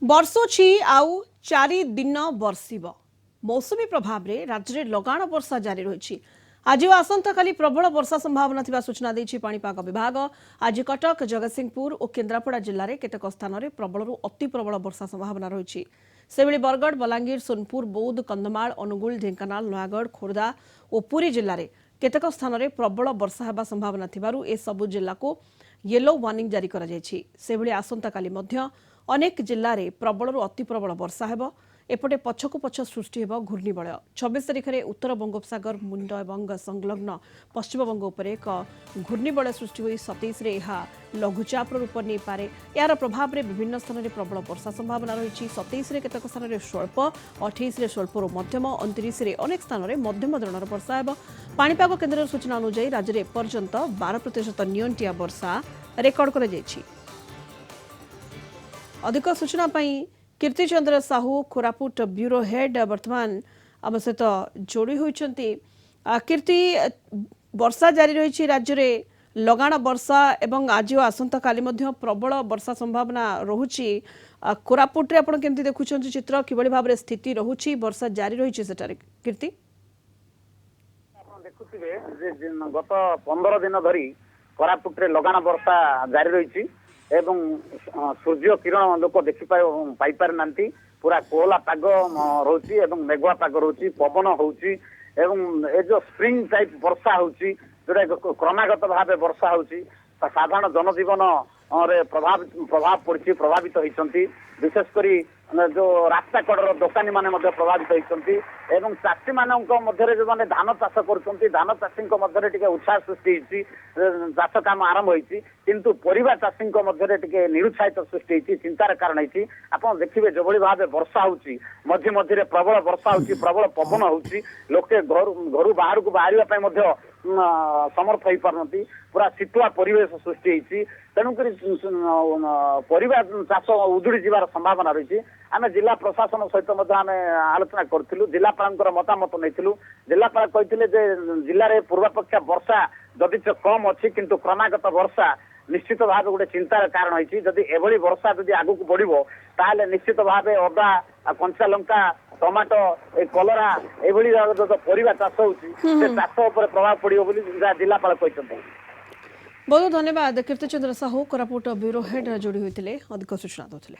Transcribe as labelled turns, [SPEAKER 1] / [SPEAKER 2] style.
[SPEAKER 1] ବର୍ଷୁଛି ଆଉ 4 ଦିନ ବର୍ଷିବ। ମୌସୁମୀ ପ୍ରଭାବରେ ରାଜ୍ୟରେ ଲଗାଣ ବର୍ଷା ଜାରି ରହିଛି। ଆଜି ଓ ଆସନ୍ତାକାଲି ପ୍ରବଳ ବର୍ଷା ସମ୍ଭାବନା ଥିବା ସୂଚନା ଦେଇଛି ପାଣିପାଗ ବିଭାଗ। ଆଜି କଟକ, ଜଗତସିଂହପୁର ଓ କେନ୍ଦ୍ରାପଡ଼ା ଜିଲ୍ଲାରେ କେତେକ ସ୍ଥାନରେ ପ୍ରବଳରୁ ଅତି ପ୍ରବଳ ବର୍ଷା ସମ୍ଭାବନା ରହିଛି। ସେଭଳି ବରଗଡ଼, ବଲାଙ୍ଗୀର, ସୋନପୁର, ବୌଦ୍ଧ, କନ୍ଧମାଳ, ଅନୁଗୁଳ, ଢେଙ୍କାନାଳ, ନୟାଗଡ଼, ଖୋର୍ଦ୍ଧା ଓ ପୁରୀ ଜିଲ୍ଲାରେ କେତେକ ସ୍ଥାନରେ ପ୍ରବଳ ବର୍ଷା ହେବା ସମ୍ଭାବନା ଥିବାରୁ ଏସବୁ ଜିଲ୍ଲାକୁ ୟେଲୋ ୱାର୍ଣ୍ଣିଂ ଜାରି କରାଯାଇଛି। ସେଭଳି ଆସନ୍ତାକାଲି ମଧ୍ୟ ଅନେକ ଜିଲ୍ଲାରେ ପ୍ରବଳରୁ ଅତି ପ୍ରବଳ ବର୍ଷା ହେବ। ଏପଟେ ପଛକୁ ପଛ ସୃଷ୍ଟି ହେବ ଘୂର୍ଣ୍ଣିବଳୟ। 26 ତାରିଖରେ ଉତ୍ତର ବଙ୍ଗୋପସାଗର ମୁଣ୍ଡ ଏବଂ ସଂଲଗ୍ନ ପଶ୍ଚିମବଙ୍ଗ ଉପରେ ଏକ ଘୂର୍ଣ୍ଣିବଳୟ ସୃଷ୍ଟି ହୋଇ 27ରେ ଏହା ଲଘୁଚାପର ରୂପ ନେଇପାରେ। ଏହାର ପ୍ରଭାବରେ ବିଭିନ୍ନ ସ୍ଥାନରେ ପ୍ରବଳ ବର୍ଷା ସମ୍ଭାବନା ରହିଛି। 27ରେ କେତେକ ସ୍ଥାନରେ ସ୍ୱଳ୍ପ, 28ରେ ସ୍ୱଳ୍ପରୁ ମଧ୍ୟମ, 29ରେ ଅନେକ ସ୍ଥାନରେ ମଧ୍ୟମ ଧରଣର ବର୍ଷା ହେବ। ପାଣିପାଗ କେନ୍ଦ୍ରର ସୂଚନା ଅନୁଯାୟୀ ରାଜ୍ୟରେ ଏପର୍ଯ୍ୟନ୍ତ 12% ନିଅଣ୍ଟିଆ ବର୍ଷା ରେକର୍ଡ କରାଯାଇଛି। अधिक सूचना कीर्ति चंद्र साहू कोरापुट ब्यूरो हेड वर्तमान आम सहित जोड़ी होती। कीर्ति, वर्षा जारी रही राज्य में लगाण वर्षा एवं आज और आसंता काली प्रबल वर्षा संभावना रहुची। कोरापुट रे आपण केमती देखुछन चित्र किबळी भाव रे स्थिति रहुची, वर्षा जारी रही सेटारे कीर्ति?
[SPEAKER 2] आपण देखुथिबे जे गत 15 दिन धरी कोरापुट रे लगाण वर्षा जारी रही एवं सूर्य किरण लोक देखि पाई पार नांती। पूरा कोहला पाग रोची एवं मेघुआ पाग रोची, पवन होची एवं ए जो स्प्रिंग टाइप वर्षा होची जोटा क्रमागत भावे वर्षा होची। साधारण जनजीवन रे प्रभाव पड़ी, प्रभावित होती। विशेषकर जो रास्ता कड़र दोकानी माने प्रभावित होती एवं चाषी मानक मध्य जो माने धान चाष कर धान चाषी मध्य उत्साह सृष्टि चाष काम आरंभ होती, किंतु परिवा चाषी मध्य निरुत्साहित सृष्टि चिंतार कारण होती। आप देखिए जो भाव वर्षा होची, मध्य मध्य प्रबल वर्षा होची, प्रबल पवन होची, लोके घर बाहर को बाहर समर्थ हो पारती। पूरा शीतुआ परिवेश सृष्टि होती। तेणुक परिवा चाष उजुड़ी जीवार संभावना रही। आम जिला प्रशासन सहित आम आलोचना करूँ, जिलापाल मतामत नहीं। जिलापाल कहते जिले में पूर्वापेक्षा वर्षा जदि कम अच्छी, किंतु क्रमागत वर्षा निश्चित भाव गोटे चिंतार कारण होती। जदि एभली वर्षा जदि आगू बढ़ो ताहले निश्चित भाव अदा, कंचा लंका, टमाटो, कलरा एभली जो परिवा चाष होची से चाष उपर प्रभाव पड़ो बोली जिलापाल कहते।
[SPEAKER 1] बहुत धन्यवाद कीर्ति चंद्र साहू कोरापुट ब्यूरो हेड जोड़ी होते अधिक सूचना देते।